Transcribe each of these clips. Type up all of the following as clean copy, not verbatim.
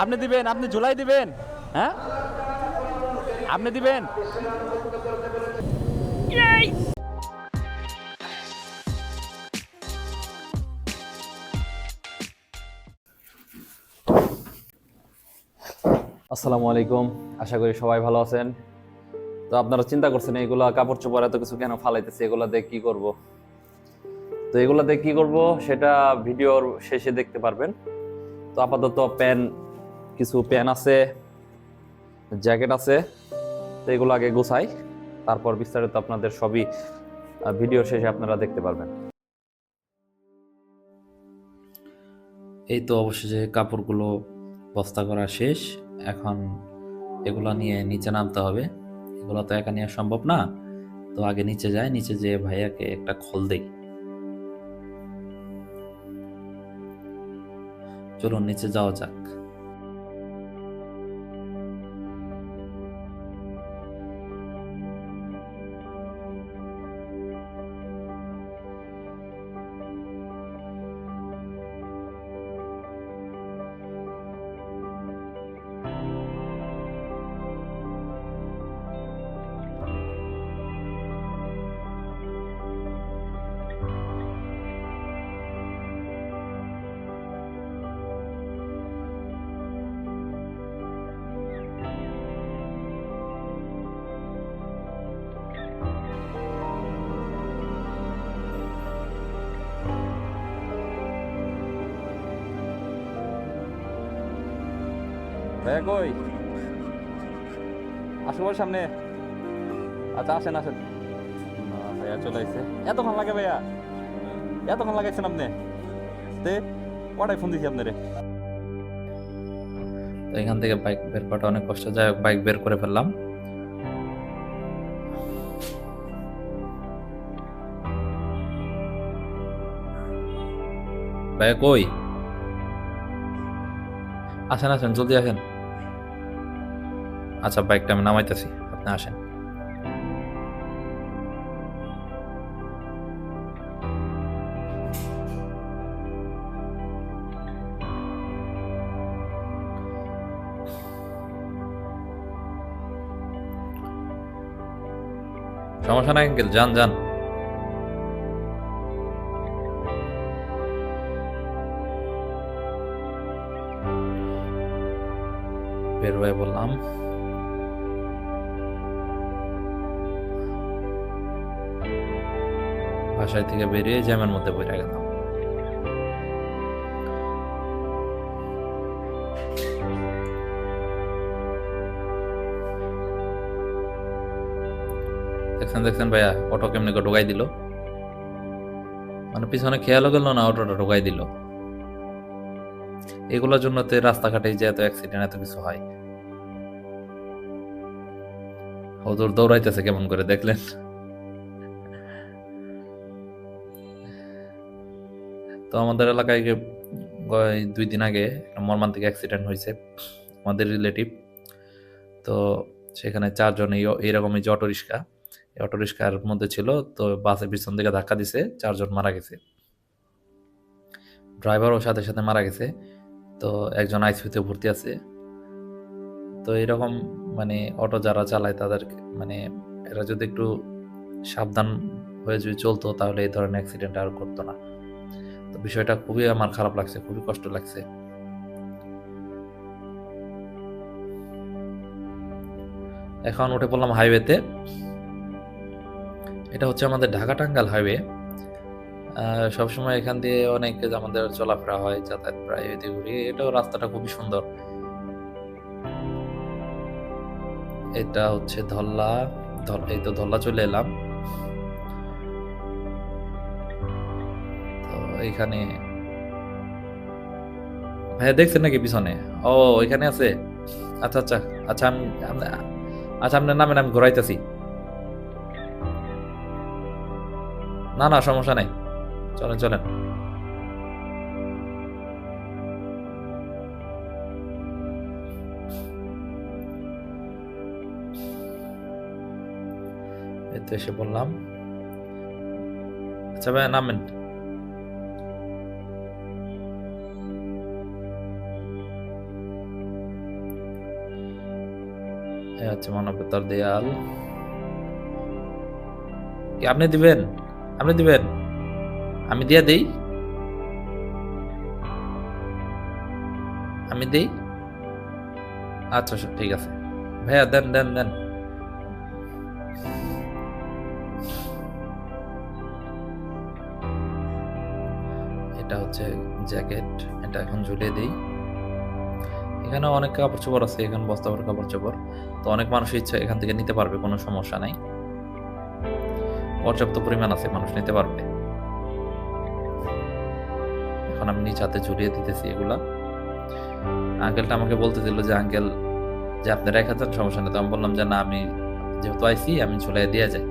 আপনি দিবেন, আপনি ঝুলাই দিবেন, হ্যাঁ আপনি দিবেন। আসসালামু আলাইকুম, আশা করি সবাই ভালো আছেন। তো আপনারা চিন্তা করছেন এগুলা কাপড় চোপড় এত কিছু কেন ফালাইতেছে, এগুলা দিয়ে কি করব। তো এগুলা দিয়ে কি করব সেটা ভিডিওর শেষে দেখতে পারবেন। তো আপাতত কিছু প্যান আছে, জ্যাকেট আছে, তো এগুলো আগে গোছাই, তারপর বিস্তারিত আপনাদের সবই ভিডিওর শেষে আপনারা দেখতে পারবেন। এই তো অবশেষে কাপড়গুলো বস্তা করা শেষ। এখন এগুলো নিয়ে নিচে নামতে হবে। এগুলো তো একা নেওয়া সম্ভব না, তো আগে নিচে যাই, নিচে যেয়ে ভাইয়াকে একটা খোল দেই। চলুন নিচে যাওয়া যাক। ভাইয়া কই? আসুন সামনে। আচ্ছা আসেন আসেন। ভাইয়া চলে আসছে। এতক্ষণ লাগে ভাইয়া? এতক্ষণ লাগাইছেন আপনি? তে কটাই ফোন দিছি আপনারে। তো এখান থেকে বাইক বের করাটা অনেক কষ্ট, যাই হোক বাইক বের করে ফেললাম। ভাইয়া কই? আসেন আসেন, জলদি আসেন। আচ্ছা বাইকটা আমি নামাইতেছি, আপনি আসেন। সমস্যা নাই আঙ্কেল, যান যান। বের হয়ে বললাম। বাসায় থেকে বেরিয়ে জ্যামের মধ্যে বইরা গেলাম। দেখছেন দেখছেন ভাইয়া, অটো কেমনি করে ঢোকাই দিল, মানে পিছনে খেয়ালও গেল না, অটোটা ঢোকাই দিল। এগুলোর জন্য তো রাস্তাঘাটে যে এত অ্যাক্সিডেন্ট এত কিছু হয়। ওদের দৌড়াইতেছে কেমন করে দেখলেন? তো আমাদের এলাকায় 2 দিন আগে একটা মর্মান্তিক অ্যাক্সিডেন্ট হয়েছে, আমাদের রিলেটিভ। তো সেখানে 4 জন এইরকমই যে অটো রিক্সার মধ্যে ছিল, তো বাসের পিছন থেকে ধাক্কা দিছে, 4 জন মারা গেছে। ড্রাইভারও সাথে সাথে মারা গেছে। তো একজন আইসিইউতে ভর্তি আছে। তো এরকম মানে অটো যারা চালায় তাদের মানে এরা যদি একটু সাবধান হয়ে যদি চলতো তাহলে এই ধরনের অ্যাক্সিডেন্ট আর করতো না। তো বিষয়টা খুবই আমার খারাপ লাগছে, খুবই কষ্ট লাগছে। এখন উঠে পড়লাম হাইওয়েতে। এটা হচ্ছে আমাদের ঢাকা টাঙ্গাইল হাইওয়ে। সবসময় এখান দিয়ে অনেক আমাদের চলাফেরা হয়, যাতায়াত প্রায় এদিক ঘুরি। এটাও রাস্তাটা খুবই সুন্দর। এটা হচ্ছে ধল্লা। এই তো ধল্লা চলে এলাম। তো এইখানে ভাইয়া দেখছেন নাকি পিছনে? ও এখানে আছে। আচ্ছা আচ্ছা। আচ্ছা আচ্ছা আপনার নামেন, আমি ঘোরাইতেছি। না না সমস্যা নাই, চলেন চলেন। এই তো এসে বললাম। আচ্ছা ভাইয়া নামেন। এ হচ্ছে মানবতার দেয়াল। কি আপনি দিবেন? আপনি দিবেন? আমি দিয়া দেই? আমি দেই? আচ্ছা, আচ্ছা, ঠিক আছে। ভাইয়া দেন, দেন, দেন। এটা হচ্ছে জ্যাকেট। এটা এখন ঝুলিয়ে দেই। এখানে অনেক কাপড় চোপড় আছে, এখানে বস্তা ভরা কাপড় চোপড়। তো অনেক মানুষ ইচ্ছা এখান থেকে নিতে পারবে, কোনো সমস্যা নাই। পর্যাপ্ত পরিমাণ আছে, মানুষ নিতে পারবে। এখন আমি নিজ হাতে ঝুলিয়ে দিতেছি এগুলা। আঙ্কেলটা আমাকে বলতেছিল যে আঙ্কেল যে আপনি রেখে যান, সমস্যা নেই। তো আমি বললাম যে না, আমি যেহেতু আইছি আমি ঝুলাই দিয়ে যাই।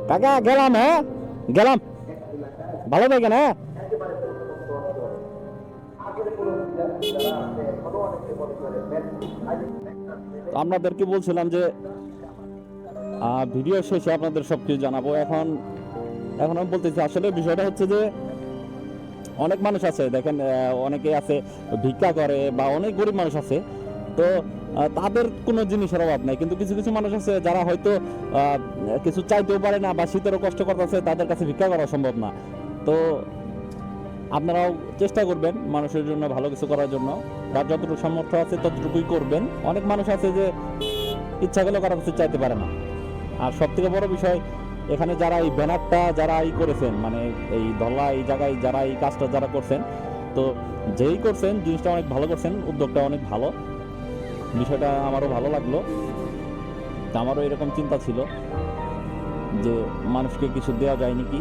কাকা গেলাম, হ্যাঁ গেলাম, ভালো থাকেন। হ্যাঁ আপনাদেরকে বলছিলাম যে ভিডিও শেষে আপনাদের সবকিছু জানাবো। এখন এখন আমি বলতেছি আসলে বিষয়টা হচ্ছে যে অনেক মানুষ আছে, দেখেন অনেকে আছে ভিক্ষা করে বা অনেক গরিব মানুষ আছে। তো তাদের কোনো জিনিসের অভাব নাই, কিন্তু কিছু কিছু মানুষ আছে যারা হয়তো কিছু চাইতেও পারে না বা শীতেরও কষ্ট করতেছে, তাদের কাছে ভিক্ষা করা সম্ভব না। তো আপনারাও চেষ্টা করবেন মানুষের জন্য ভালো কিছু করার জন্য, যার যতটুকু সামর্থ্য আছে ততটুকুই করবেন। অনেক মানুষ আছে যে ইচ্ছা করলেও কারো কিছু চাইতে পারে না। আর সব থেকে বড় বিষয়, এখানে যারা এই ব্যানারটা যারা করেছেন, মানে এই ধলা এই জায়গায় যারা এই কাজটা যারা করছেন, তো যেই করছেন জিনিসটা অনেক ভালো করছেন, উদ্যোগটা অনেক ভালো, বিষয়টা আমারও ভালো লাগলো। তা আমারও এরকম চিন্তা ছিল যে মানুষকে কিছু দেওয়া যায় নাকি।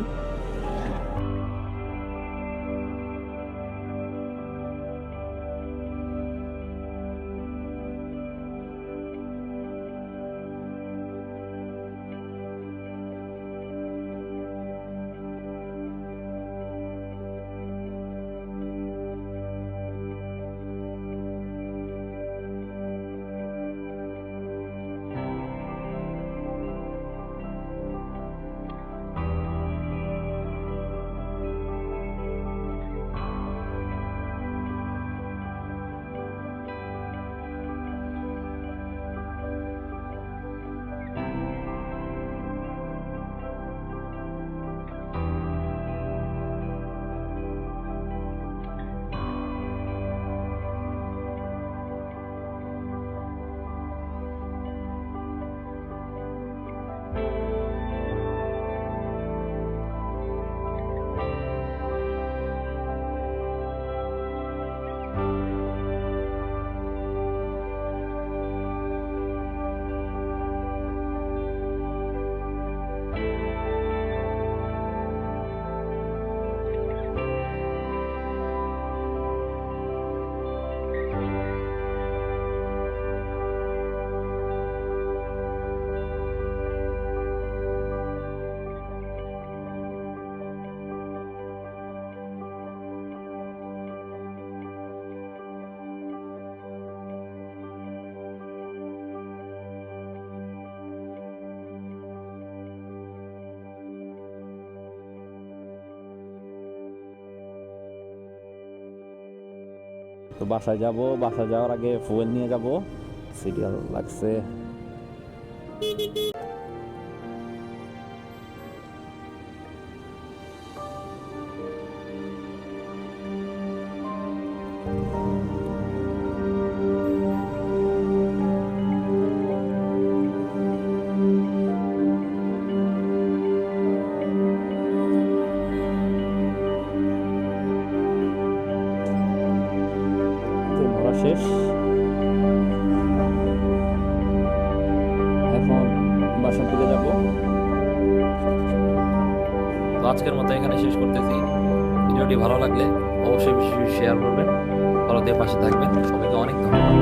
তো বাসায় যাব, বাসায় যাওয়ার আগে ফুয়েল নিয়ে যাব। সিরিয়াল লাগছে। শেষ। এখন বাসার দিকে যাব। তো আজকের মতো এখানে শেষ করতেছি। ভিডিওটি ভালো লাগলে অবশ্যই বেশি বেশি শেয়ার করবেন, ফলো দিয়ে পাশে থাকবেন। সবাইকে অনেক ধন্যবাদ।